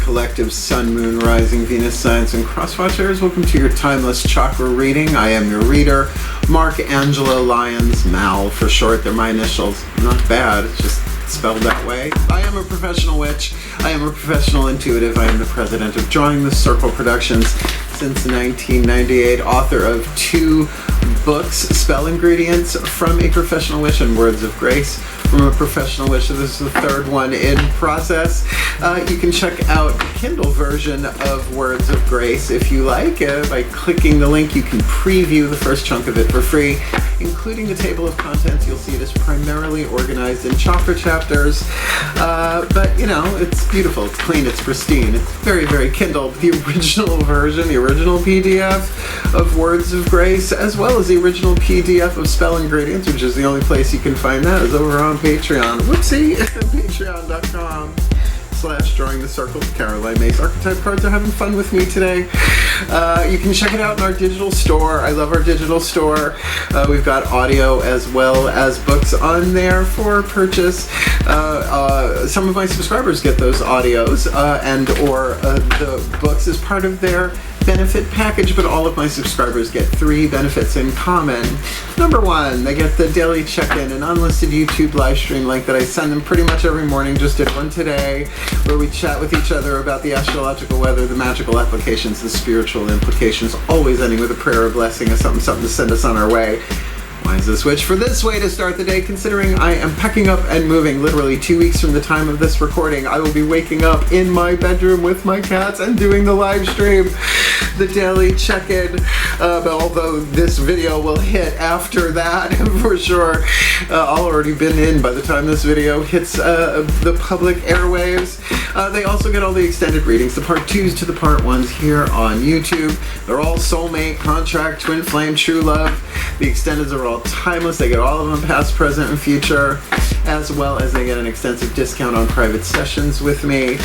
collective Sun, Moon, Rising, Venus, Science, and Crosswatchers. Welcome to your Timeless Chakra Reading. I am your reader, Mark, Angelo, Lyons, Mal for short. They're my initials. Not bad, it's just spelled that way. I am a professional witch. I am a professional intuitive. I am the president of Drawing the Circle Productions since 1998, author of 2 books, Spell Ingredients from a Professional Witch and Words of Grace from a Professional Witch. So this is the 3rd one in process. You can check out the Kindle version of Words of Grace if you like. By clicking the link, you can preview the first chunk of it for free, including the table of contents. You'll see it is primarily organized in chakra chapters, but you know, it's beautiful, it's clean, it's pristine, it's very, very Kindle. The original version, the original PDF of Words of Grace, as well as the original PDF of Spell Ingredients, which is the only place you can find that, is over on Patreon. Whoopsie! Patreon.com/Drawing the Circle. Caroline Mace archetype cards are having fun with me today. You can check it out in our digital store. I love our digital store. We've got audio as well as books on there for purchase. Some of my subscribers get those audios or the books as part of their benefit package, but all of my subscribers get 3 benefits in common. Number 1, they get the daily check-in, an unlisted YouTube live stream link that I send them pretty much every morning. Just did one today where we chat with each other about the astrological weather, the magical applications, the spiritual implications, always ending with a prayer or blessing or something to send us on our way. Why is this switch for this way to start the day, considering I am packing up and moving literally 2 weeks from the time of this recording. I will be waking up in my bedroom with my cats and doing the live stream, the daily check-in, although this video will hit after that for sure. I'll already been in by the time this video hits the public airwaves. They also get all the extended readings, the part 2s to the part 1s here on YouTube. They're all soulmate, contract, twin flame, true love. The extendeds are all timeless. They get all of them past, present, and future, as well as they get an extensive discount on private sessions with me.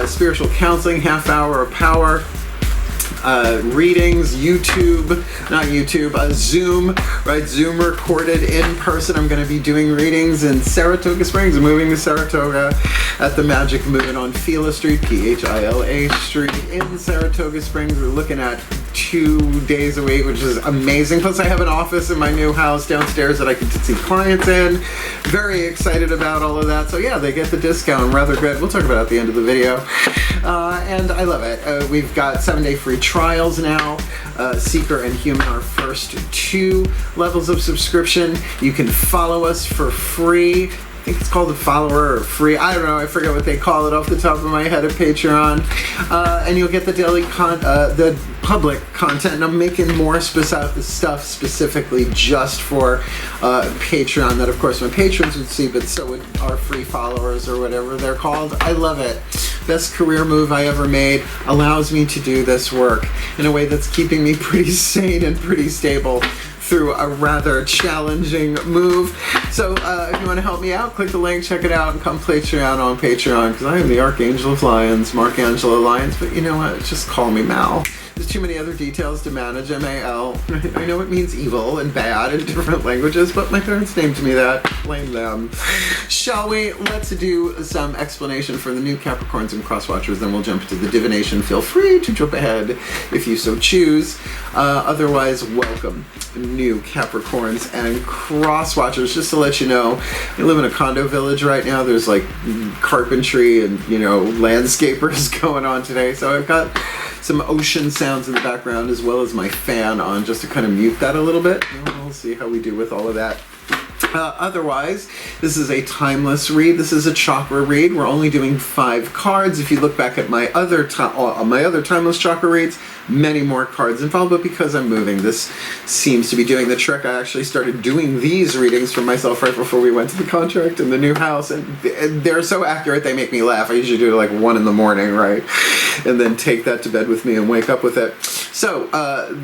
Spiritual counseling, half hour of power. Readings, Zoom, right? Zoom recorded in person. I'm going to be doing readings in Saratoga Springs. I'm moving to Saratoga at the Magic Moon on Phila Street, Phila Street in Saratoga Springs. We're looking at 2 days a week, which is amazing. Plus, I have an office in my new house downstairs that I can see clients in. Very excited about all of that. So yeah, they get the discount. Rather good. We'll talk about it at the end of the video. And I love it. We've got 7-day free trials now. Seeker and Human, our first 2 levels of subscription. You can follow us for free. I think it's called the follower or free. I don't know. I forget what they call it off the top of my head at Patreon. And you'll get the daily the public content. And I'm making more stuff specifically just for Patreon that, of course, my patrons would see, but so would our free followers or whatever they're called. I love it. Best career move I ever made. Allows me to do this work in a way that's keeping me pretty sane and pretty stable through a rather challenging move. So if you want to help me out, click the link, check it out, and come Patreon on Patreon, because I am the Archangel of Lyons, Mark Angelo Lyons, but you know what, just call me Mal. There's too many other details to manage, M-A-L. I know it means evil and bad in different languages, but my parents named me that. Blame them. Shall we? Let's do some explanation for the new Capricorns and Crosswatchers, then we'll jump into the divination. Feel free to jump ahead if you so choose. Otherwise, welcome, new Capricorns and Crosswatchers. Just to let you know, I live in a condo village right now. There's like carpentry and, you know, landscapers going on today, so I've got some ocean sounds in the background as well as my fan on, just to kind of mute that a little bit. We'll see how we do with all of that. Otherwise, this is a timeless read. This is a chakra read. We're only doing 5 cards. If you look back at my other timeless chakra reads, many more cards involved, but because I'm moving, this seems to be doing the trick. I actually started doing these readings for myself right before we went to the contract in the new house, and they're so accurate they make me laugh. I usually do it like 1 in the morning, right? And then take that to bed with me and wake up with it. So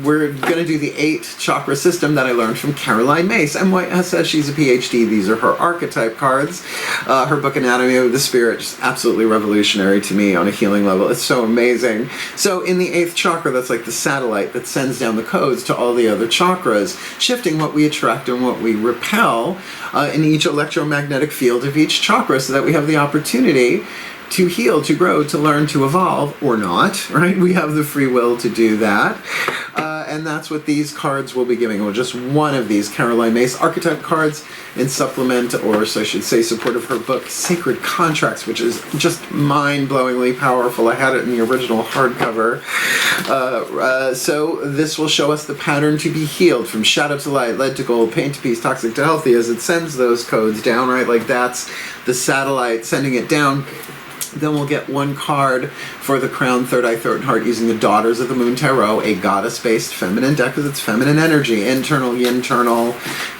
we're going to do the 8 chakra system that I learned from Caroline Mace. MYSS, she's a PhD. These are her archetype cards. Her book, Anatomy of the Spirit, just absolutely revolutionary to me on a healing level. It's so amazing. So in the 8th chakra, that's like the satellite that sends down the codes to all the other chakras, shifting what we attract and what we repel in each electromagnetic field of each chakra, so that we have the opportunity to heal, to grow, to learn, to evolve, or not, right? We have the free will to do that. And that's what these cards will be giving. Well, just one of these Caroline Myss archetype cards in supplement, or so I should say support of her book, Sacred Contracts, which is just mind-blowingly powerful. I had it in the original hardcover. So this will show us the pattern to be healed, from shadow to light, lead to gold, pain to peace, toxic to healthy, as it sends those codes down, right? Like that's the satellite sending it down. Then we'll get one card for the crown, third eye, throat, and heart using the Daughters of the Moon Tarot, a goddess-based feminine deck because it's feminine energy, internal, internal,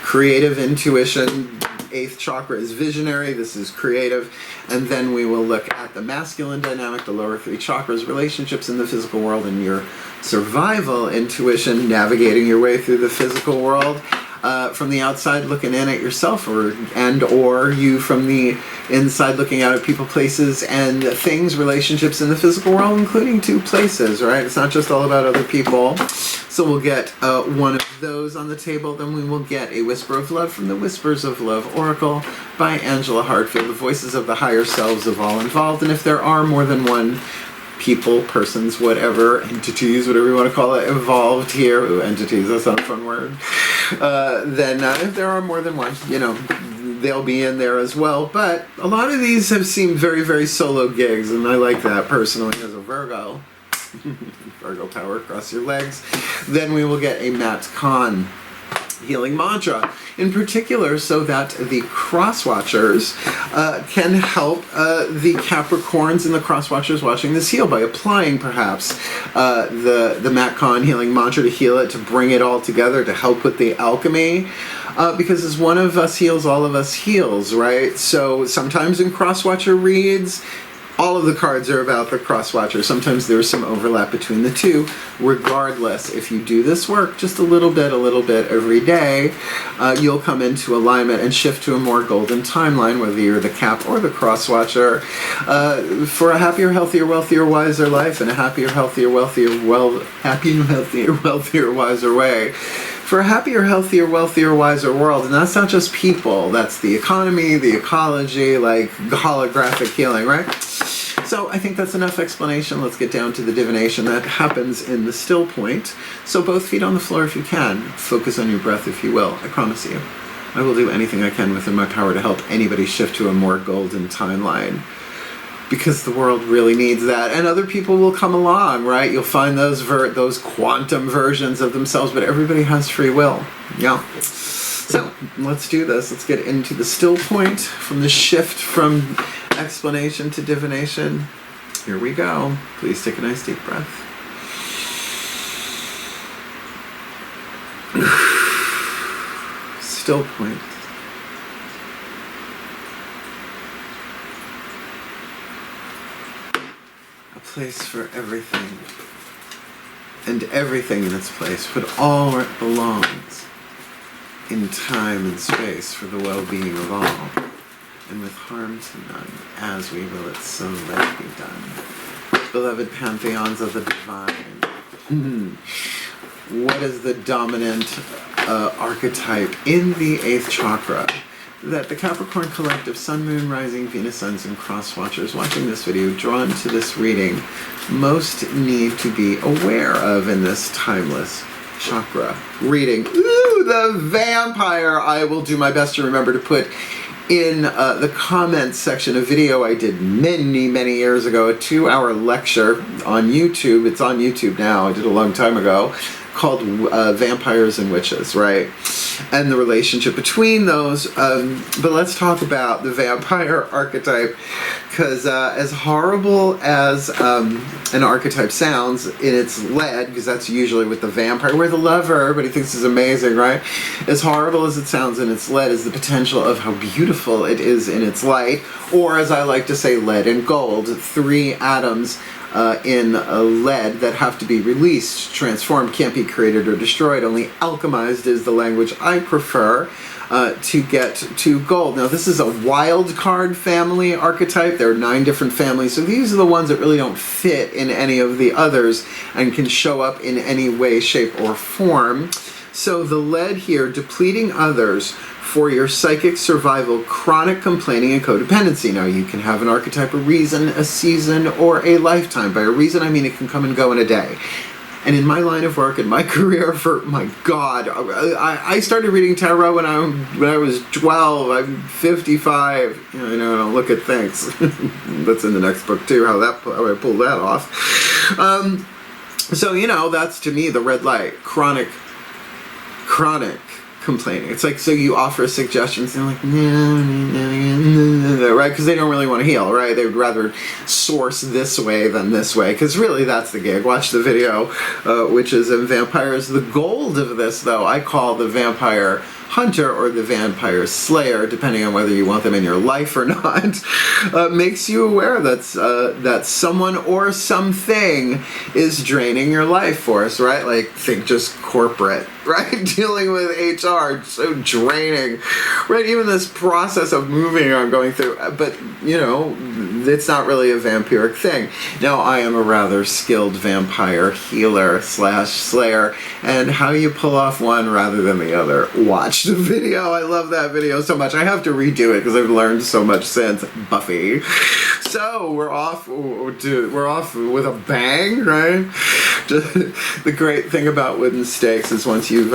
creative intuition. 8th chakra is visionary, this is creative. And then we will look at the masculine dynamic, the lower 3 chakras, relationships in the physical world, and your survival intuition, navigating your way through the physical world. From the outside looking in at yourself, or you from the inside looking out at people, places, and things, relationships in the physical world, including 2 places, right? It's not just all about other people. So we'll get one of those on the table. Then we will get a Whisper of Love from the Whispers of Love Oracle by Angelo, the voices of the higher selves of all involved. And if there are more than one people, persons, whatever, entities, whatever you want to call it, involved here. Ooh, entities, that's not a fun word. Then if there are more than one, they'll be in there as well. But a lot of these have seemed very, very solo gigs, and I like that personally as a Virgo. Virgo power across your legs. Then we will get a Matt Kahn healing mantra, in particular, so that the cross watchers can help the Capricorns and the cross watchers watching this heal by applying perhaps the Matt Kahn healing mantra to heal it, to bring it all together, to help with the alchemy. Because as one of us heals, all of us heals, right? So sometimes in cross watcher reads, all of the cards are about the cross-watcher. Sometimes there's some overlap between the two. Regardless, if you do this work just a little bit every day, you'll come into alignment and shift to a more golden timeline, whether you're the Cap or the cross-watcher, for a happier, healthier, wealthier, wiser life, and a happier, healthier, wealthier, wiser way. For a happier, healthier, wealthier, wiser world. And that's not just people, that's the economy, the ecology, like holographic healing, right? So I think that's enough explanation. Let's get down to the divination that happens in the still point. So both feet on the floor if you can. Focus on your breath if you will. I promise you, I will do anything I can within my power to help anybody shift to a more golden timeline. Because the world really needs that, and other people will come along, right? You'll find those quantum versions of themselves, but everybody has free will. Yeah. So let's do this. Let's get into the still point, from the shift from explanation to divination. Here we go. Please take a nice deep breath. Still point. Place for everything, and everything in its place, put all where it belongs, in time and space, for the well-being of all, and with harm to none, as we will it, so let it be done. Beloved pantheons of the divine, what is the dominant archetype in the 8th chakra that the Capricorn collective, Sun, Moon, Rising, Venus, Suns, and Cross Watchers watching this video, drawn to this reading, most need to be aware of in this timeless chakra reading? Ooh, the vampire! I will do my best to remember to put in the comments section a video I did many, many years ago, a 2-hour lecture on YouTube. It's on YouTube now. I did a long time ago, called Vampires and Witches, right? And the relationship between those. But let's talk about the vampire archetype, because as horrible as an archetype sounds in its lead, because that's usually with the vampire, we're the lover, everybody thinks is amazing, right? As horrible as it sounds in its lead is the potential of how beautiful it is in its light, or as I like to say, lead and gold, 3 atoms in lead that have to be released, transformed, can't be created or destroyed, only alchemized is the language I prefer, to get to gold. Now this is a wild card family archetype. There are 9 different families, so these are the ones that really don't fit in any of the others and can show up in any way, shape, or form. So the lead here, depleting others for your psychic survival, chronic complaining, and codependency. Now, you can have an archetype, a reason, a season, or a lifetime. By a reason, I mean it can come and go in a day. And in my line of work, in my career, for my God, I started reading tarot when I was 12. I'm 55. You know, I don't look at things. That's in the next book too. How I pulled that off. So you know, that's to me the red light. Chronic complaining. It's like, so you offer suggestions and they're like, no, right? Because they don't really want to heal, right? They would rather source this way than this way, because really that's the gig. Watch the video, which is in Vampires. The gold of this, though, I call the vampire hunter or the vampire slayer, depending on whether you want them in your life or not, makes you aware that someone or something is draining your life force, right? Like, think just corporate, right? Dealing with HR, so draining, right? Even this process of moving I'm going through, but, you know, it's not really a vampiric thing. Now, I am a rather skilled vampire healer / slayer, and how you pull off one rather than the other, watch the video. I love that video so much. I have to redo it because I've learned so much since Buffy. So we're off with a bang, right? The great thing about wooden stakes is once you've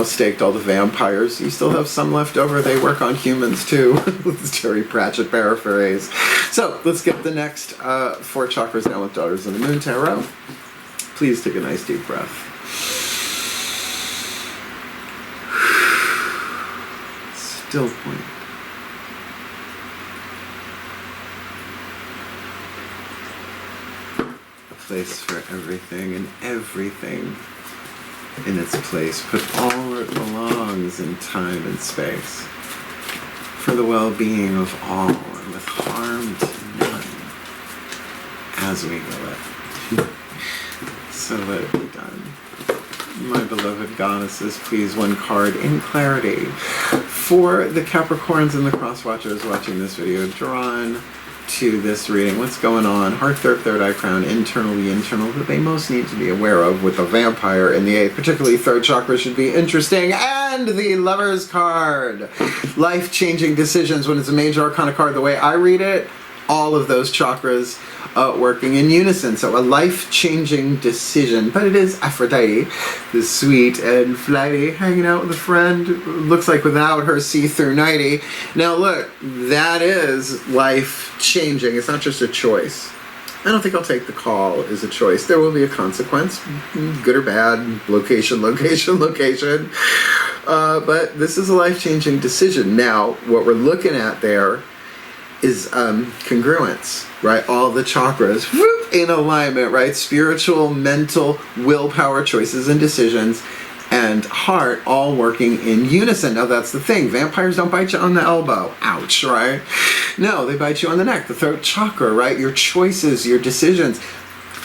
staked all the vampires, you still have some left over. They work on humans too. It's Terry Pratchett paraphrase. So let's get the next 4 chakras down with Daughters of the Moon Tarot. Please take a nice deep breath. Still point. A place for everything and everything in its place. Put all where it belongs in time and space. For the well-being of all and with harm to none. As we go it. So let it be done. My beloved goddesses, please, one card in clarity. For the Capricorns and the cross-watchers watching this video, drawn to this reading, what's going on? Heart, third eye crown, internal that they most need to be aware of with the vampire in the 8th, particularly third chakra should be interesting. And the Lover's card. Life-changing decisions. When it's a major arcana card, the way I read it, all of those chakras working in unison. So a life-changing decision. But it is Aphrodite, the sweet and flighty, hanging out with a friend, looks like without her see-through nightie. Now look, that is life-changing. It's not just a choice. I don't think I'll take the call as a choice. There will be a consequence, good or bad, location. But this is a life-changing decision. Now, what we're looking at there is congruence, right? All the chakras in alignment, right? Spiritual, mental, willpower, choices and decisions, and heart all working in unison. Now that's the thing. Vampires don't bite you on the elbow. Ouch, right? No, they bite you on the neck, the throat chakra, right? Your choices, your decisions.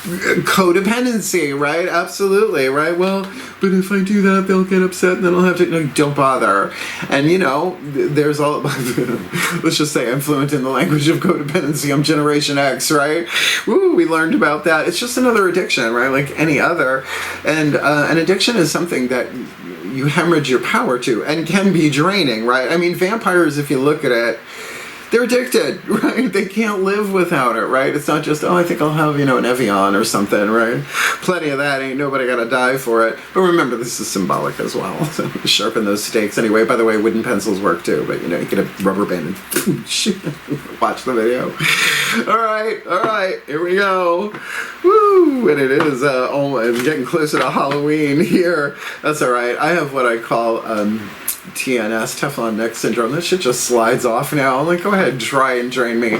Codependency, right? Absolutely, right? Well, but if I do that, they'll get upset and then I'll have to... No, don't bother. And, you know, there's all... let's just say I'm fluent in the language of codependency. I'm Generation X, right? Woo, we learned about that. It's just another addiction, right? Like any other. And an addiction is something that you hemorrhage your power to and can be draining, right? I mean, vampires, if you look at it, they're addicted, right? They can't live without it, right? It's not just, oh, I think I'll have, an Evian or something, right? Plenty of that. Ain't nobody gotta die for it. But remember, this is symbolic as well. So sharpen those stakes. Anyway, by the way, wooden pencils work too, but you get a rubber band and watch the video. All right, here we go. Woo! And it is almost getting closer to Halloween here. That's all right. I have what I call TNS, Teflon neck syndrome. That shit just slides off now. I'm like, go ahead, try and drain me.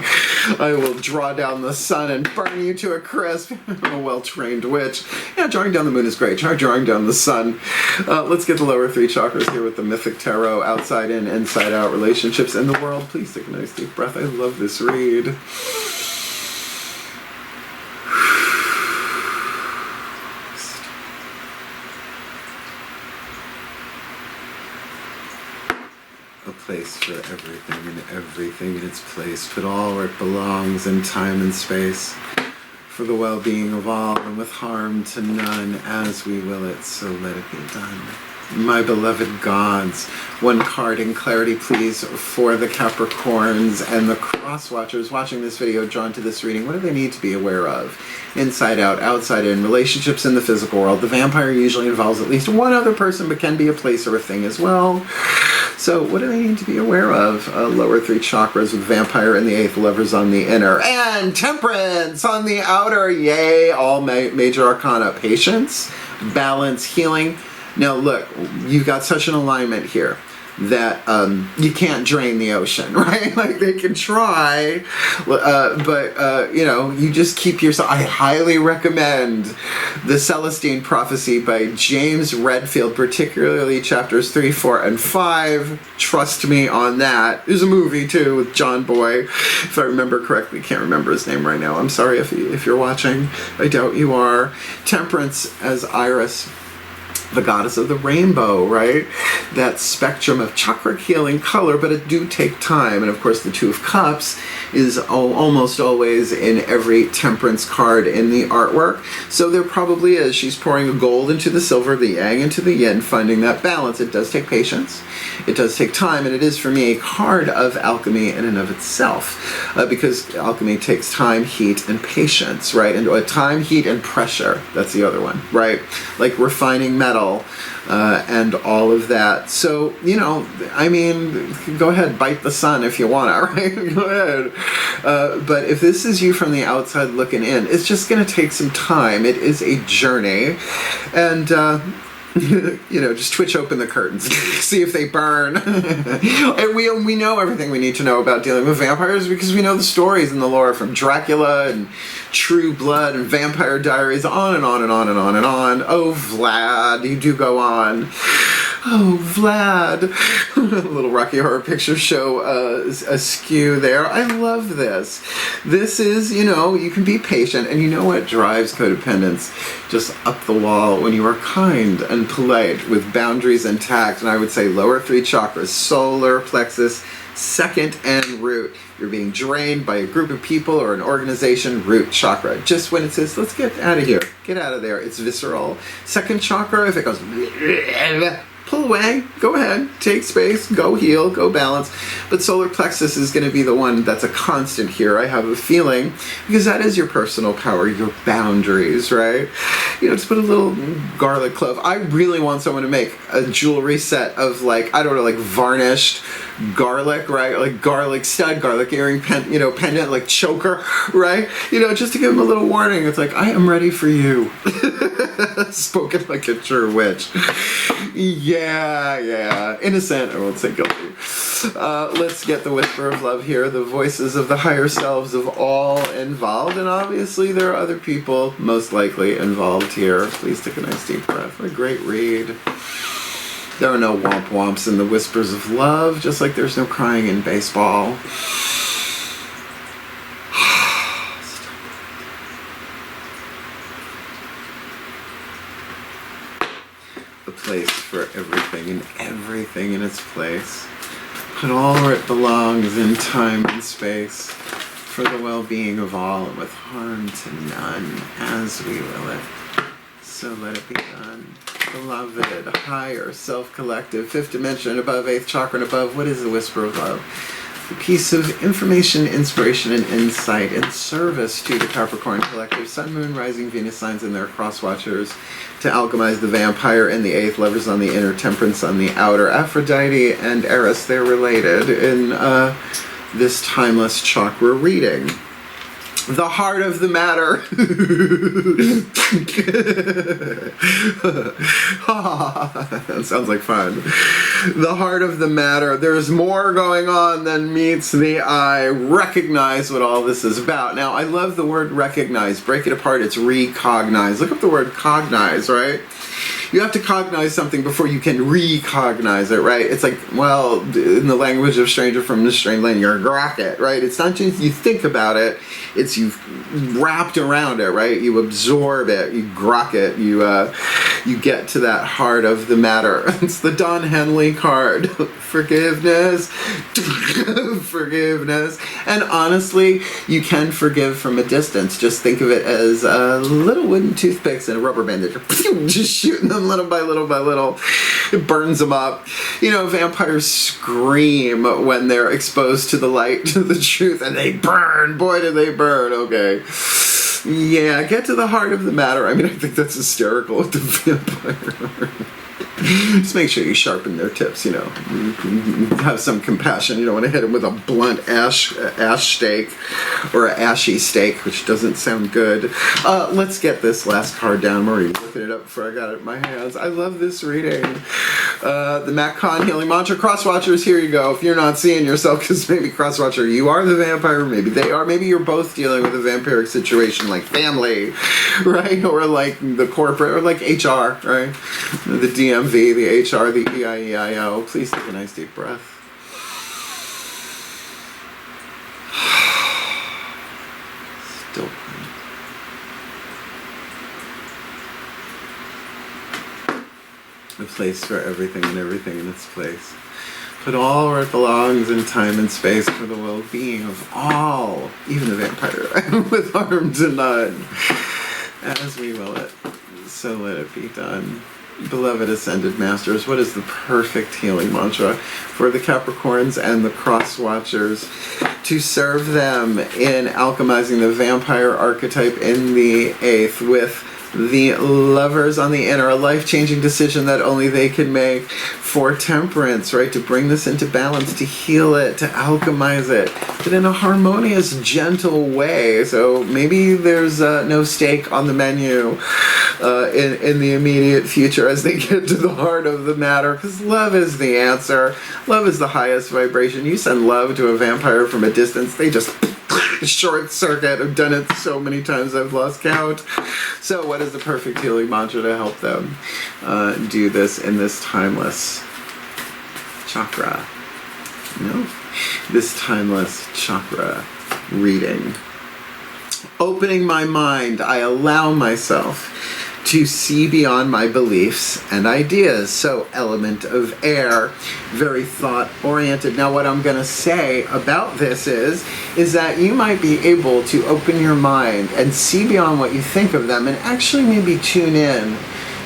I will draw down the sun and burn you to a crisp. I'm a well-trained witch. Yeah, drawing down the moon is great. Try drawing down the sun. Let's get the lower 3 chakras here with the Mythic Tarot, outside in, inside out, relationships in the world. Please take a nice deep breath. I love this read. Place for everything and everything in its place. Put all where it belongs in time and space. for the well-being of all, and with harm to none, as we will it, so let it be done. My beloved gods, one card in clarity, please, for the Capricorns and the cross-watchers watching this video, drawn to this reading. What do they need to be aware of? Inside out, outside in, relationships in the physical world. The vampire usually involves at least one other person, but can be a place or a thing as well. So what do they need to be aware of? Lower 3 chakras with vampire in the 8th, lovers on the inner, and temperance on the outer. Yay, all major arcana. Patience, balance, healing. Now look, you've got such an alignment here that you can't drain the ocean, right? Like, they can try, but you know, you just keep yourself. I highly recommend the Celestine Prophecy by James Redfield, particularly chapters 3, 4, and 5. Trust me on that. There's a movie too with John Boy, if I remember correctly. Can't remember his name right now. I'm sorry if you're watching. I doubt you are. Temperance as Iris, the goddess of the rainbow, right? That spectrum of chakra healing color, but it do take time. And of course, the Two of Cups is almost always in every temperance card in the artwork. So there probably is. She's pouring the gold into the silver, the yang into the yin, finding that balance. It does take patience. It does take time, and it is, for me, a card of alchemy in and of itself, because alchemy takes time, heat, and patience, right? And time, heat, and pressure. That's the other one, right? Like refining metal, and all of that. So, you know, I mean, go ahead, bite the sun if you want to, right? Go ahead. But if this is you from the outside looking in, it's just going to take some time. It is a journey. And, you know, just twitch open the curtains, see if they burn. And we know everything we need to know about dealing with vampires because we know the stories and the lore from Dracula and True Blood and Vampire Diaries, on and on and on and on and on. Oh, Vlad, you do go on. Oh, Vlad. A little Rocky Horror Picture Show askew there. I love this. This is, you know, you can be patient, and you know what drives codependence just up the wall? When you are kind and polite with boundaries intact. And I would say lower 3 chakras, solar plexus, second, and root. You're being drained by a group of people or an organization, root chakra. Just when it says, let's get out of here, get out of there, it's visceral. Second chakra, if it goes, pull away, go ahead, take space, go heal, go balance. But solar plexus is going to be the one that's a constant here, I have a feeling, because that is your personal power, your boundaries, right? You know, just put a little garlic clove. I really want someone to make a jewelry set of, like, I don't know, like varnished garlic, right? Like garlic stud, garlic earring, pendant, like choker, right? You know, just to give them a little warning. It's like, I am ready for you. Spoken like a true witch. Yeah. Innocent, I won't say guilty. Let's get the whisper of love here, the voices of the higher selves of all involved, and obviously there are other people most likely involved here. Please take a nice deep breath. What a great read. There are no womp womps in the whispers of love, just like there's no crying in baseball. The place for everything and everything in its place. Put all where it belongs in time and space, for the well-being of all and with harm to none, as we will it. So let it be done. Beloved, higher, self-collective, 5th dimension, above 8th chakra and above. What is the whisper of love? The piece of information, inspiration, and insight in service to the Capricorn collective, Sun, Moon, Rising, Venus signs and their cross-watchers, to alchemize the vampire in the 8th, lovers on the inner, temperance on the outer, Aphrodite and Eris, they're related in this Timeless Chakra reading. The heart of the matter. That sounds like fun. The heart of the matter. There's more going on than meets the eye. Recognize what all this is about. Now, I love the word recognize. Break it apart. It's recognize. Look up the word cognize, right? you have to cognize something before you can recognize it, right? It's like, well, in the language of Stranger from the Strange Land, you're grok it, right? It's not just you think about it, it's you've wrapped around it, right? You absorb it, you grok it, you get to that heart of the matter. It's the Don Henley card. Forgiveness. Forgiveness. And honestly, you can forgive from a distance. Just think of it as little wooden toothpicks and a rubber bandage. Just shooting them little by little by little. It burns them up. You know, vampires scream when they're exposed to the light, to the truth, and they burn. Boy, do they burn. Okay. Yeah, get to the heart of the matter. I mean, I think that's hysterical with the vampire. Just make sure you sharpen their tips, you know. Have some compassion. You don't want to hit them with a blunt ash steak or an ashy steak, which doesn't sound good. Let's get this last card down. I'm already looking it up before I got it in my hands. I love this reading. The Matt Kahn Healing Mantra. Crosswatchers, here you go. If you're not seeing yourself, because maybe Crosswatcher, you are the vampire, maybe they are, maybe you're both dealing with a vampiric situation like family, right? Or like the corporate, or like HR, right? The DMV, the HR, the EIEIO. Please take a nice deep breath. Still. A place for everything and everything in its place. Put all where it belongs in time and space for the well-being of all, even the vampire, with harm to none. As we will it, so let it be done. Beloved Ascended Masters, what is the perfect healing mantra for the Capricorns and the Crosswatchers to serve them in alchemizing the vampire archetype in the 8th with the Lovers on the inner, a life-changing decision that only they can make for Temperance, right? To bring this into balance, to heal it, to alchemize it, but in a harmonious, gentle way. So maybe there's no steak on the menu in the immediate future as they get to the heart of the matter, because love is the answer. Love is the highest vibration. You send love to a vampire from a distance, they just short circuit. I've done it so many times I've lost count. So what is the perfect healing mantra to help them do this in this timeless chakra? No? This timeless chakra reading. Opening my mind, I allow myself to see beyond my beliefs and ideas. So element of air, very thought-oriented. Now what I'm going to say about this is that you might be able to open your mind and see beyond what you think of them and actually maybe tune in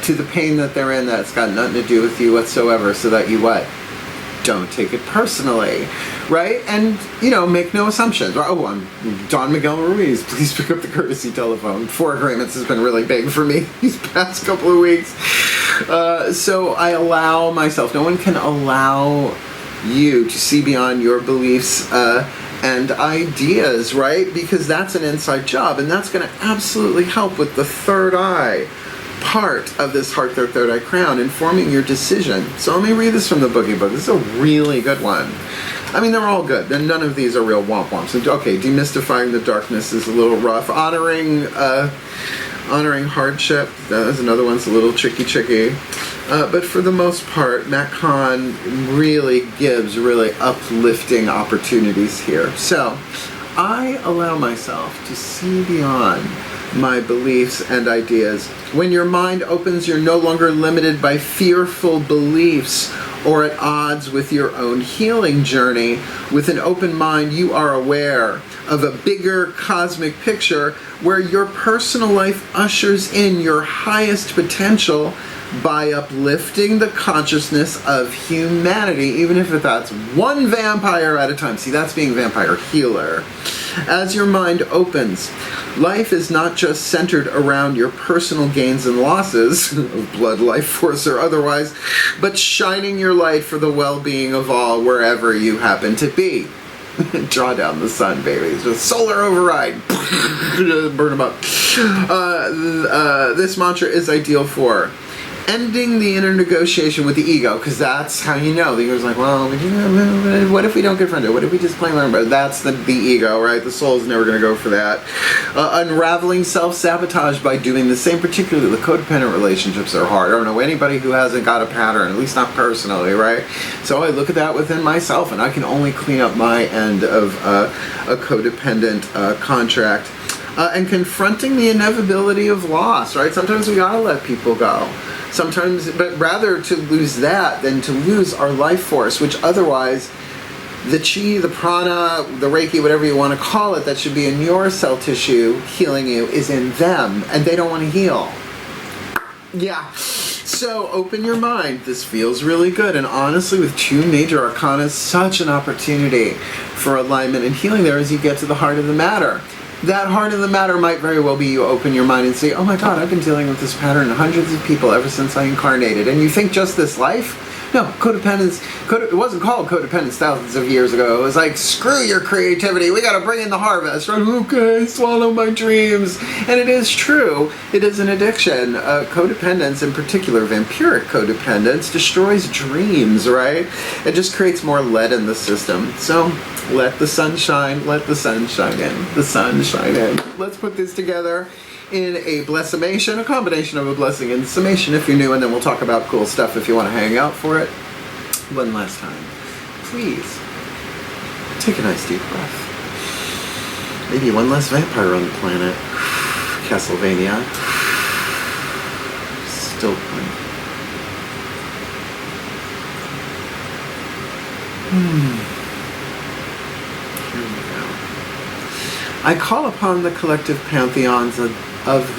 to the pain that they're in that's got nothing to do with you whatsoever, so that you what? Don't take it personally, right? And, you know, make no assumptions. Oh, I'm Don Miguel Ruiz. Please pick up the courtesy telephone. 4 agreements has been really big for me these past couple of weeks. So I allow myself, no one can allow you to see beyond your beliefs and ideas, right? Because that's an inside job, and that's going to absolutely help with the third eye part of this heart, third eye crown, informing your decision. So let me read this from the Boogie Book. This is a really good one. I mean, they're all good. And none of these are real womp-womps. Okay, demystifying the darkness is a little rough. Honoring hardship, that is another one's a little tricky. But for the most part, Matt Kahn really gives really uplifting opportunities here. So I allow myself to see beyond my beliefs and ideas. When your mind opens, you're no longer limited by fearful beliefs or at odds with your own healing journey. With an open mind, you are aware of a bigger cosmic picture where your personal life ushers in your highest potential by uplifting the consciousness of humanity, even if that's one vampire at a time. See, that's being vampire healer. As your mind opens, life is not just centered around your personal gains and losses, of blood, life force, or otherwise, but shining your light for the well-being of all wherever you happen to be. Draw down the sun, baby. Just solar override. Burn them up. This mantra is ideal for ending the inner negotiation with the ego, because that's how you know. The ego's like, well, what if we don't confront it? What if we just plain learn about it? That's the ego, right? The soul's never going to go for that. Unraveling self-sabotage by doing the same, particularly the codependent relationships are hard. I don't know anybody who hasn't got a pattern, at least not personally, right? So I look at that within myself, and I can only clean up my end of a codependent contract. And confronting the inevitability of loss, right? Sometimes we gotta let people go. Sometimes, but rather to lose that than to lose our life force, which otherwise the chi, the prana, the reiki, whatever you want to call it, that should be in your cell tissue healing you, is in them, and they don't want to heal. Yeah. So open your mind. This feels really good, and honestly, with 2 major arcana, such an opportunity for alignment and healing there as you get to the heart of the matter. That heart of the matter might very well be you open your mind and say, oh my God, I've been dealing with this pattern in hundreds of people ever since I incarnated. And you think just this life? No, codependence, it wasn't called codependence thousands of years ago. It was like, screw your creativity, we gotta bring in the harvest, right? Okay, swallow my dreams. And it is true, it is an addiction. Codependence, in particular, vampiric codependence, destroys dreams, right? It just creates more lead in the system. So, let the sun shine, let the sun shine in, the sun shine in. Let's put this together in a blessimation, a combination of a blessing and summation if you're new, and then we'll talk about cool stuff if you want to hang out for it. One last time. Please, take a nice deep breath. Maybe one less vampire on the planet. Castlevania. Still playing. Here we go. I call upon the collective pantheons of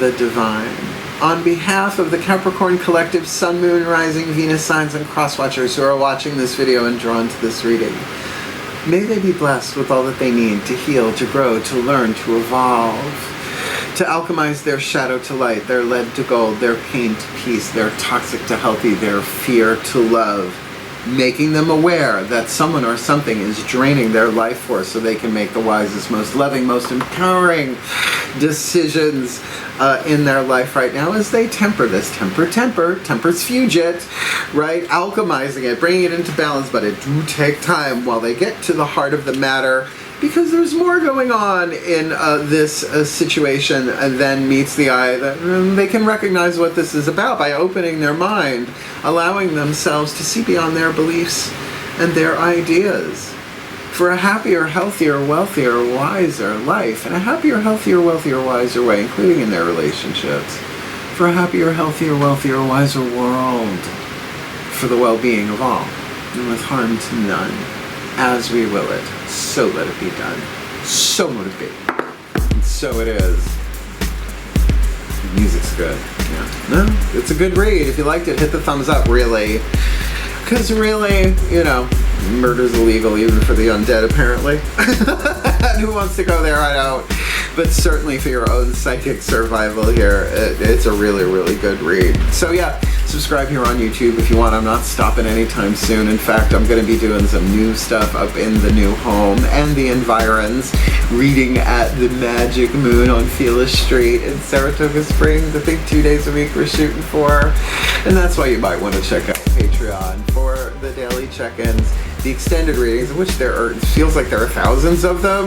the divine, on behalf of the Capricorn collective Sun, Moon, Rising, Venus signs, and cross-watchers who are watching this video and drawn to this reading. May they be blessed with all that they need to heal, to grow, to learn, to evolve, to alchemize their shadow to light, their lead to gold, their pain to peace, their toxic to healthy, their fear to love, making them aware that someone or something is draining their life force so they can make the wisest, most loving, most empowering decisions in their life right now as they temper this. Temper's fugit, right? Alchemizing it, bringing it into balance, but it do take time while they get to the heart of the matter, because there's more going on in this situation than meets the eye. They can recognize what this is about by opening their mind, allowing themselves to see beyond their beliefs and their ideas for a happier, healthier, wealthier, wiser life, and a happier, healthier, wealthier, wiser way, including in their relationships, for a happier, healthier, wealthier, wiser world, for the well-being of all, and with harm to none. As we will it, so let it be done. So let it be. And so it is. The music's good. Yeah. No, it's a good read. If you liked it, hit the thumbs up, really. Because really, you know, murder's illegal even for the undead, apparently. And who wants to go there? I don't. But certainly for your own psychic survival here, it's a really, really good read. So yeah, subscribe here on YouTube if you want. I'm not stopping anytime soon. In fact, I'm going to be doing some new stuff up in the new home and the environs, reading at the Magic Moon on Fearless Street in Saratoga Springs. I think 2 days a week we're shooting for. And that's why you might want to check out Patreon for the daily check-ins, the extended readings, of which it feels like there are thousands of them,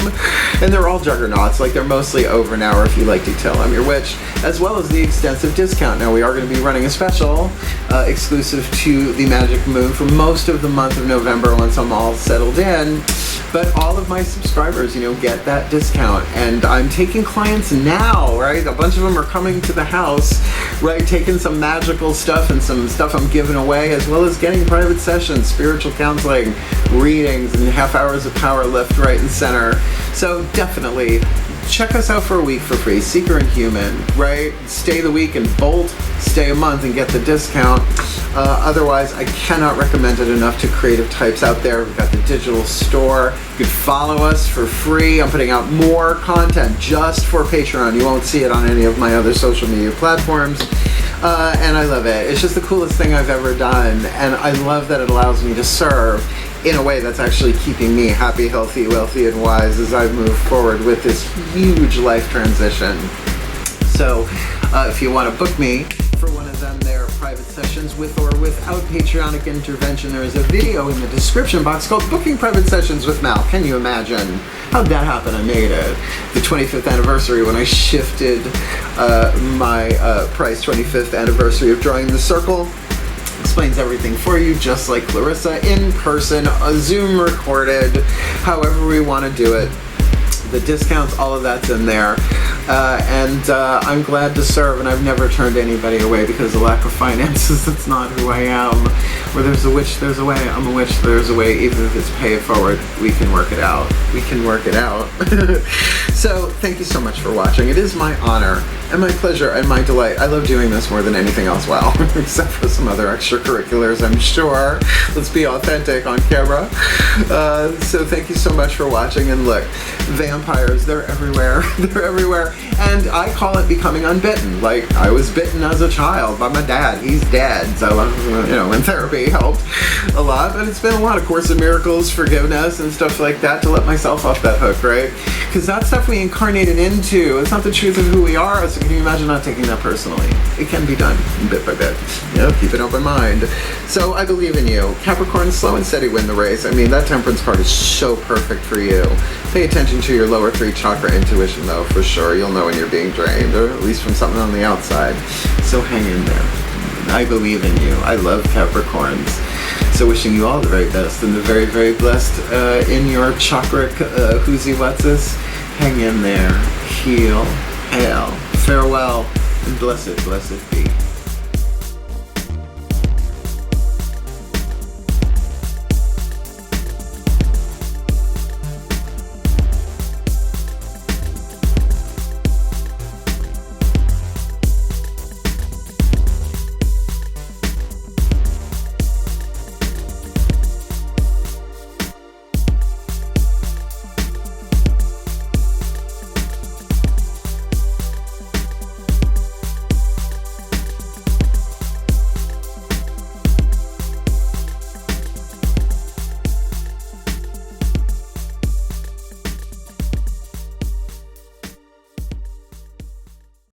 and they're all juggernauts. Like, they're mostly over an hour if you like detail. I'm your witch, as well as the extensive discount. Now, we are going to be running a special exclusive to the Magic Moon for most of the month of November once I'm all settled in. But all of my subscribers, you know, get that discount. And I'm taking clients now, right? A bunch of them are coming to the house, right? Taking some magical stuff and some stuff I'm giving away, as well as getting private sessions, spiritual counseling, readings, and half hours of power left, right, and center. So definitely check us out for a week for free. Seeker and Human, right? Stay the week and Bolt, stay a month and get the discount. Otherwise, I cannot recommend it enough to creative types out there. We've got the digital store. You can follow us for free. I'm putting out more content just for Patreon. You won't see it on any of my other social media platforms. And I love it. It's just the coolest thing I've ever done. And I love that it allows me to serve in a way that's actually keeping me happy, healthy, wealthy, and wise as I move forward with this huge life transition. So if you want to book me for one of them, they're private sessions with or without Patreonic intervention, there is a video in the description box called Booking Private Sessions with Mal. Can you imagine? How'd that happen? I made it. The 25th anniversary when I shifted my price, 25th anniversary of Drawing the Circle. Explains everything for you, just like Clarissa, in person, a Zoom recorded, however we want to do it. The discounts, all of that's in there. And I'm glad to serve, and I've never turned anybody away because of lack of finances. That's not who I am. Where there's a witch, there's a way. I'm a witch, there's a way. Even if it's pay it forward, we can work it out. We can work it out. So, thank you so much for watching. It is my honor and my pleasure and my delight. I love doing this more than anything else, well, except for some other extracurriculars, I'm sure. Let's be authentic on camera. So thank you so much for watching, and look, vampires, they're everywhere. They're everywhere. And I call it becoming unbitten. Like, I was bitten as a child by my dad. He's dead. So, and therapy helped a lot. But it's been a lot of Course in Miracles, forgiveness, and stuff like that to let myself off that hook, right? Because that stuff we incarnated into, it's not the truth of who we are. So can you imagine not taking that personally? It can be done bit by bit. Keep an open mind. So I believe in you. Capricorn, slow and steady win the race. I mean, that Temperance card is so perfect for you. Pay attention to your lower 3 chakra intuition, though, for sure. You'll know when you're being drained, or at least from something on the outside. So hang in there. I believe in you. I love Capricorns. So wishing you all the very best and the very, very blessed in your chakra whoozy whatsis. Hang in there. Heal. Hail. Farewell. And blessed, blessed be.